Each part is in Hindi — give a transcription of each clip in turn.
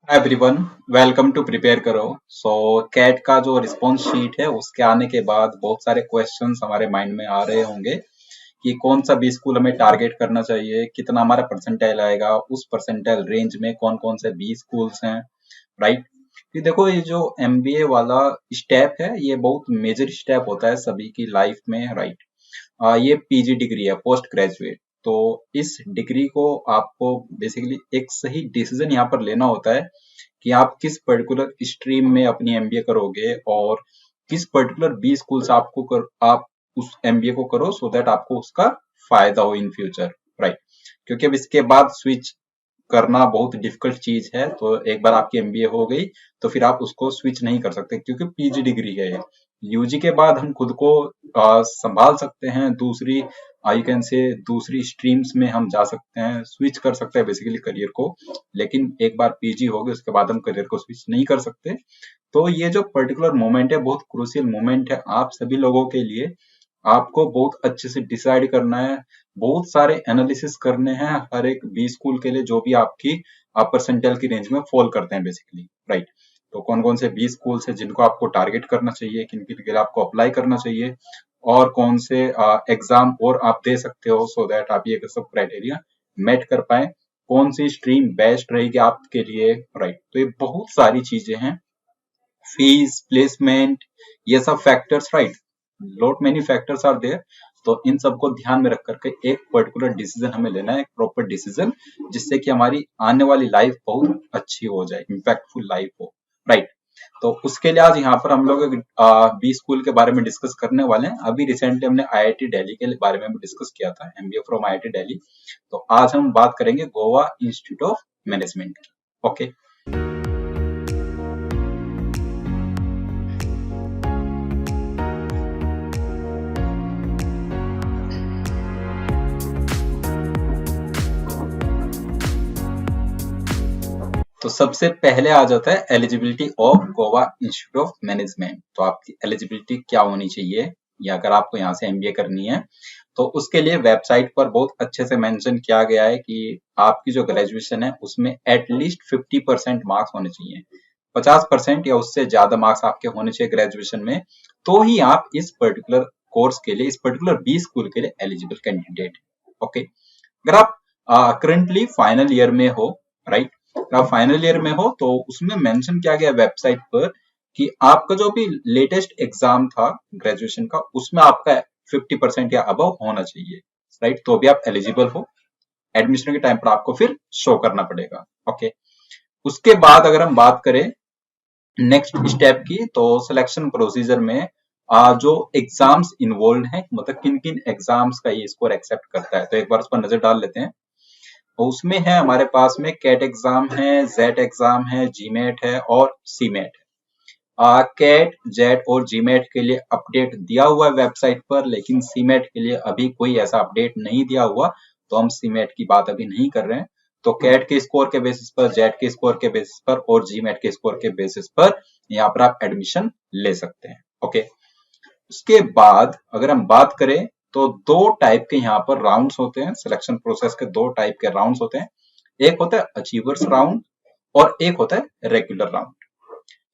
एवरीवन, वेलकम टू प्रिपेयर करो। सो कैट का जो रिस्पॉन्स शीट है उसके आने के बाद बहुत सारे क्वेश्चंस हमारे माइंड में आ रहे होंगे कि कौन सा बी स्कूल हमें टारगेट करना चाहिए, कितना हमारा परसेंटाइल आएगा, उस परसेंटाइल रेंज में कौन कौन से बी स्कूल्स हैं, राइट। कि देखो, ये जो एमबीए वाला स्टेप है ये बहुत मेजर स्टेप होता है सभी की लाइफ में, राइट। ये पीजी डिग्री है, पोस्ट ग्रेजुएट। तो इस डिग्री को आपको बेसिकली एक सही डिसीजन यहाँ पर लेना होता है कि आप किस पर्टिकुलर स्ट्रीम में अपनी एमबीए करोगे और किस पर्टिकुलर बी स्कूल से आप उस एमबीए को करो सो दैट आपको उसका फायदा हो इन फ्यूचर, राइट। क्योंकि अब इसके बाद स्विच करना बहुत डिफिकल्ट चीज है। तो एक बार आपकी एमबीए हो गई तो फिर आप उसको स्विच नहीं कर सकते क्योंकि पीजी डिग्री है ये। यूजी के बाद हम खुद को संभाल सकते हैं, दूसरी आई कैन से दूसरी स्ट्रीम्स में हम जा सकते हैं, स्विच कर सकते हैं बेसिकली करियर को। लेकिन एक बार पीजी हो गई उसके बाद हम करियर को स्विच नहीं कर सकते। तो ये जो पर्टिकुलर मोमेंट है बहुत क्रूशियल मोमेंट है आप सभी लोगों के लिए। आपको बहुत अच्छे से डिसाइड करना है, बहुत सारे एनालिसिस करने हैं हर एक बी स्कूल के लिए जो भी आपकी परसेंटाइल की रेंज में फॉल करते हैं बेसिकली, राइट। तो कौन कौन से बी स्कूल है जिनको आपको टारगेट करना चाहिए, किन किन के लिए आपको अप्लाई करना चाहिए, और कौन से एग्जाम और आप दे सकते हो सो दैट आप ये सब क्राइटेरिया मेट कर पाए, कौन सी स्ट्रीम बेस्ट रहेगी आपके लिए, राइट। तो ये बहुत सारी चीजें हैं, फीस, प्लेसमेंट, ये सब factors, right. Lot many factors are there. तो इन सबको ध्यान में रख करके एक पर्टिकुलर डिसीजन हमें लेना है, एक प्रॉपर डिसीजन, जिससे कि हमारी आने वाली लाइफ बहुत अच्छी हो जाए, इम्पैक्टफुल लाइफ हो, राइट। तो उसके लिए आज यहाँ पर हम लोग बी स्कूल के बारे में डिस्कस करने वाले हैं। अभी रिसेंटली हमने आईआईटी दिल्ली के बारे में भी डिस्कस किया था, एमबीए फ्रॉम आईआईटी दिल्ली। तो आज हम बात करेंगे गोवा इंस्टीट्यूट ऑफ मैनेजमेंट की। ओके। तो सबसे पहले आ जाता है eligibility of Goa institute of management. तो आपकी एलिजिबिलिटी क्या होनी चाहिए, या अगर आपको यहाँ से एमबीए करनी है तो उसके लिए वेबसाइट पर बहुत अच्छे से मेंशन किया गया है कि आपकी जो ग्रेजुएशन है उसमें एटलीस्ट 50% मार्क्स होने चाहिए। 50% या उससे ज्यादा मार्क्स आपके होने चाहिए ग्रेजुएशन में, तो ही आप इस पर्टिकुलर कोर्स के लिए, इस पर्टिकुलर बी स्कूल के लिए एलिजिबल कैंडिडेट। ओके। अगर आप करंटली फाइनल ईयर में हो, राइट, आप फाइनल ईयर में हो तो उसमें मेंशन किया गया वेबसाइट पर कि आपका जो भी लेटेस्ट एग्जाम था ग्रेजुएशन का उसमें आपका 50% या अबव होना चाहिए, राइट। तो भी आप एलिजिबल हो। एडमिशन के टाइम पर आपको फिर शो करना पड़ेगा। ओके। उसके बाद अगर हम बात करें नेक्स्ट स्टेप की, तो सिलेक्शन प्रोसीजर में जो एग्जाम्स इन्वॉल्व हैं, मतलब किन किन एग्जाम्स का ये स्कोर एक्सेप्ट करता है, तो एक बार उस पर नजर डाल लेते हैं। उसमें है हमारे पास में कैट एग्जाम है, जेट एग्जाम है, जीमेट है और सीमेट है। कैट, जेट और जीमेट के लिए अपडेट दिया हुआ है वेबसाइट पर, लेकिन सीमेट के लिए अभी कोई ऐसा अपडेट नहीं दिया हुआ, तो हम सीमेट की बात अभी नहीं कर रहे हैं। तो कैट के स्कोर के बेसिस पर, जेट के स्कोर के बेसिस पर और जीमेट के स्कोर के बेसिस पर यहाँ पर आप एडमिशन ले सकते हैं। ओके। उसके बाद अगर हम बात करें तो दो टाइप के यहाँ पर राउंड्स होते हैं, सिलेक्शन प्रोसेस के दो टाइप के राउंड्स होते हैं। एक होता है अचीवर्स राउंड और एक होता है रेगुलर राउंड।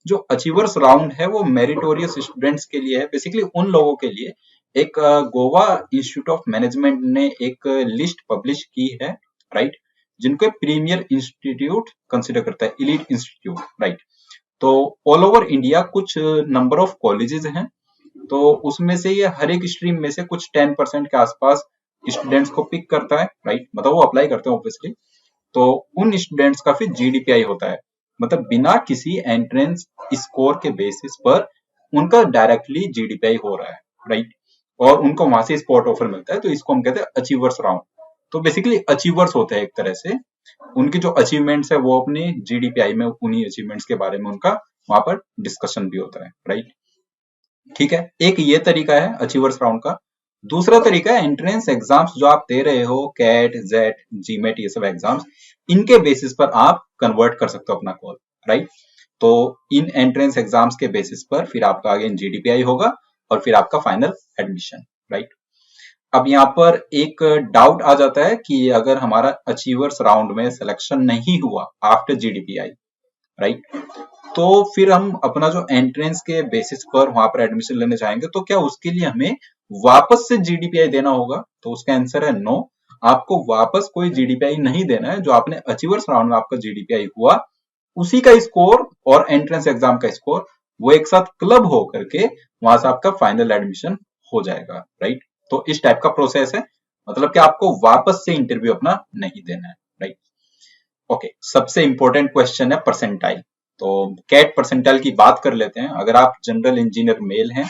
जो अचीवर्स राउंड है वो मेरिटोरियस स्टूडेंट्स के लिए है, बेसिकली उन लोगों के लिए। एक गोवा इंस्टीट्यूट ऑफ मैनेजमेंट ने एक लिस्ट पब्लिश की है, राइट, जिनको प्रीमियर इंस्टीट्यूट कंसिडर करता है, इलीट इंस्टीट्यूट, राइट। तो ऑल ओवर इंडिया कुछ नंबर ऑफ कॉलेजेस हैं, तो उसमें से ये हर एक स्ट्रीम में से कुछ 10% के आसपास स्टूडेंट्स को पिक करता है, राइट, मतलब वो अप्लाई करते हैं ऑब्वियसली। तो उन स्टूडेंट्स का फिर जीडीपीआई होता है, मतलब बिना किसी एंट्रेंस स्कोर के बेसिस पर उनका डायरेक्टली जीडीपीआई हो रहा है, राइट। और उनको वहां से स्पॉट ऑफर मिलता है, तो इसको हम कहते हैं अचीवर्स राउंड। तो बेसिकली अचीवर्स होते हैं एक तरह से, उनकी जो अचीवमेंट्स है वो अपनी जीडीपीआई में उन्हीं अचीवमेंट्स के बारे में उनका वहां पर डिस्कशन भी होता है, राइट। ठीक है, एक ये तरीका है अचीवर्स राउंड का। दूसरा तरीका है एंट्रेंस एग्जाम्स जो आप दे रहे हो, कैट, जेट, जीमेट, ये सब एग्जाम्स, इनके बेसिस पर आप कन्वर्ट कर सकते हो अपना कॉल, राइट। तो इन एंट्रेंस एग्जाम्स के बेसिस पर फिर आपका अगेन जीडीपीआई होगा और फिर आपका फाइनल एडमिशन, राइट। अब यहाँ पर एक डाउट आ जाता है कि अगर हमारा अचीवर्स राउंड में सिलेक्शन नहीं हुआ आफ्टर जीडीपीआई, राइट। तो फिर हम अपना जो एंट्रेंस के बेसिस पर वहां पर एडमिशन लेने जाएंगे, तो क्या उसके लिए हमें वापस से जीडीपीआई देना होगा? तो उसका आंसर है नो। आपको वापस कोई जीडीपीआई नहीं देना है। जो आपने अचीवर्स राउंड में आपका जीडीपीआई हुआ, उसी का स्कोर और एंट्रेंस एग्जाम का स्कोर वो एक साथ क्लब हो करके वहां से आपका फाइनल एडमिशन हो जाएगा, राइट। तो इस टाइप का प्रोसेस है, मतलब कि आपको वापस से इंटरव्यू अपना नहीं देना है, राइट। ओके, सबसे इंपॉर्टेंट क्वेश्चन है परसेंटाइल। तो कैट परसेंटाइल की बात कर लेते हैं। अगर आप जनरल इंजीनियर मेल हैं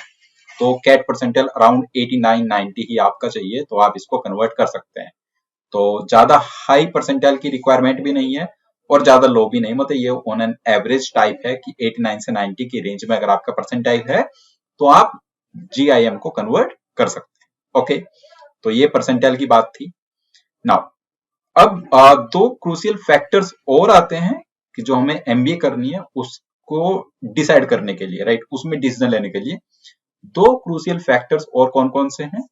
तो कैट परसेंटाइल अराउंड 89-90 ही आपका चाहिए, तो आप इसको कन्वर्ट कर सकते हैं। तो ज्यादा हाई परसेंटाइल की रिक्वायरमेंट भी नहीं है और ज्यादा लो भी नहीं, मतलब ये ऑन एन एवरेज टाइप है कि 89 से 90 की रेंज में अगर आपका परसेंटाइल है तो आप जीआईएम को कन्वर्ट कर सकते हैं। ओके, तो ये परसेंटाइल की बात थी। नाउ अब दो क्रूशियल फैक्टर्स और आते हैं कि जो हमें एमबीए करनी है उसको डिसाइड करने के लिए, राइट, उसमें डिसीजन लेने के लिए दो क्रूशियल फैक्टर्स और कौन कौन से हैं?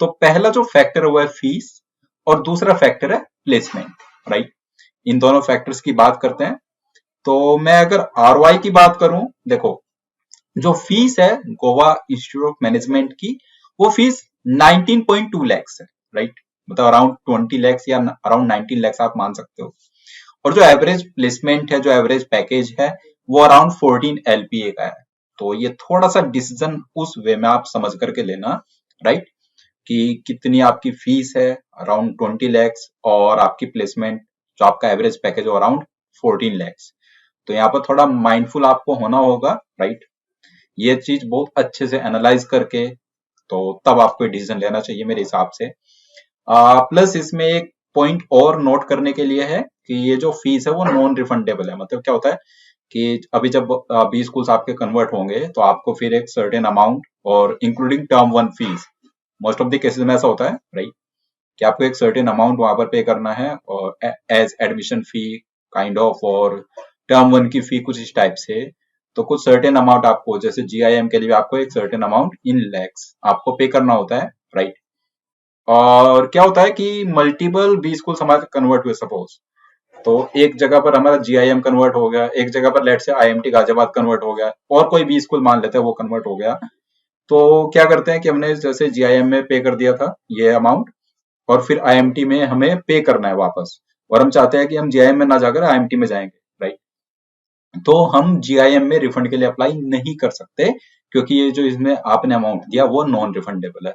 तो पहला जो फैक्टर है वो है फीस और दूसरा फैक्टर है प्लेसमेंट, राइट। इन दोनों फैक्टर्स की बात करते हैं। तो मैं अगर आरओआई की बात करूं, देखो जो फीस है गोवा इंस्टीट्यूट ऑफ मैनेजमेंट की, वो फीस 19.2 लैक्स है, राइट। मतलब अराउंड 20 लैक्स या अराउंड 19 लैक्स आप मान सकते हो। और जो एवरेज प्लेसमेंट है, जो एवरेज पैकेज है, वो अराउंड 14 एलपीए का है। तो ये थोड़ा सा डिसीजन उस वे में आप समझ करके लेना, राइट, कि कितनी आपकी फीस है अराउंड 20 लैक्स और आपकी प्लेसमेंट जो आपका एवरेज पैकेज है अराउंड 14 लैक्स। तो यहाँ पर थोड़ा माइंडफुल आपको होना होगा, राइट। ये चीज बहुत अच्छे से एनालाइज करके तो तब आपको डिसीजन लेना चाहिए मेरे हिसाब से। प्लस इसमें एक पॉइंट और नोट करने के लिए है कि ये जो फीस है वो नॉन रिफंडेबल है। मतलब क्या होता है कि अभी जब 20 स्कूल्स आपके कन्वर्ट होंगे तो आपको फिर एक सर्टेन अमाउंट और including term one fees, most of the cases में ऐसा होता है, राइट, कि आपको एक सर्टेन अमाउंट वहां पर पे करना है और as admission fee kind of, और टर्म वन की फी कुछ इस टाइप से। तो कुछ सर्टेन अमाउंट आपको, जैसे जीआईएम के लिए आपको एक सर्टेन अमाउंट इन लैक्स आपको पे करना होता है, राइट। और क्या होता है कि मल्टीपल 20 स्कूल हमारे कन्वर्ट हुए सपोज, तो एक जगह पर हमारा जीआईएम कन्वर्ट हो गया, एक जगह पर लेट से आईएमटी गाजियाबाद कन्वर्ट हो गया, और कोई 20 स्कूल मान लेते हैं वो कन्वर्ट हो गया। तो क्या करते हैं कि हमने जैसे जीआईएम में पे कर दिया था ये अमाउंट, और फिर आईएमटी में हमें पे करना है वापस, और हम चाहते हैं कि हम जीआईएम में ना जाकर आईएमटी में जाएंगे, राइट। तो हम जीआईएम में रिफंड के लिए अप्लाई नहीं कर सकते, क्योंकि ये जो इसमें आपने अमाउंट दिया वो नॉन रिफंडेबल है।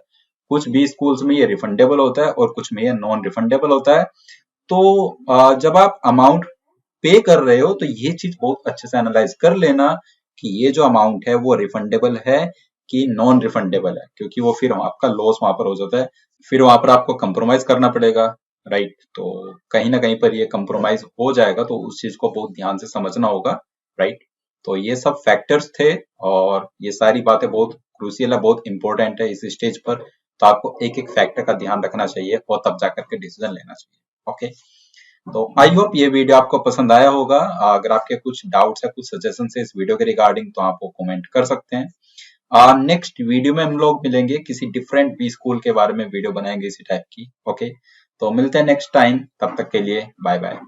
कुछ भी स्कूल्स में ये रिफंडेबल होता है और कुछ में ये नॉन रिफंडेबल होता है। तो जब आप अमाउंट पे कर रहे हो तो ये चीज बहुत अच्छे से एनालाइज कर लेना कि ये जो अमाउंट है वो रिफंडेबल है कि नॉन रिफंडेबल है, क्योंकि वो फिर आपका लॉस वहां पर हो जाता है, फिर वहां पर आपको कंप्रोमाइज करना पड़ेगा, राइट। तो कहीं ना कहीं पर ये कंप्रोमाइज हो जाएगा, तो उस चीज को बहुत ध्यान से समझना होगा, राइट। तो ये सब फैक्टर्स थे और ये सारी बातें बहुत क्रूशियल है, बहुत इंपॉर्टेंट है इस स्टेज पर। तो आपको एक एक फैक्टर का ध्यान रखना चाहिए और तब जाकर के डिसीजन लेना चाहिए। ओके, तो आई होप ये वीडियो आपको पसंद आया होगा। अगर आपके कुछ डाउट्स है, कुछ सजेशन है इस वीडियो के रिगार्डिंग, तो आप वो कमेंट कर सकते हैं। नेक्स्ट वीडियो में हम लोग मिलेंगे, किसी डिफरेंट बी स्कूल के बारे में वीडियो बनाएंगे इसी टाइप की। ओके, तो मिलते हैं नेक्स्ट टाइम, तब तक के लिए बाय बाय।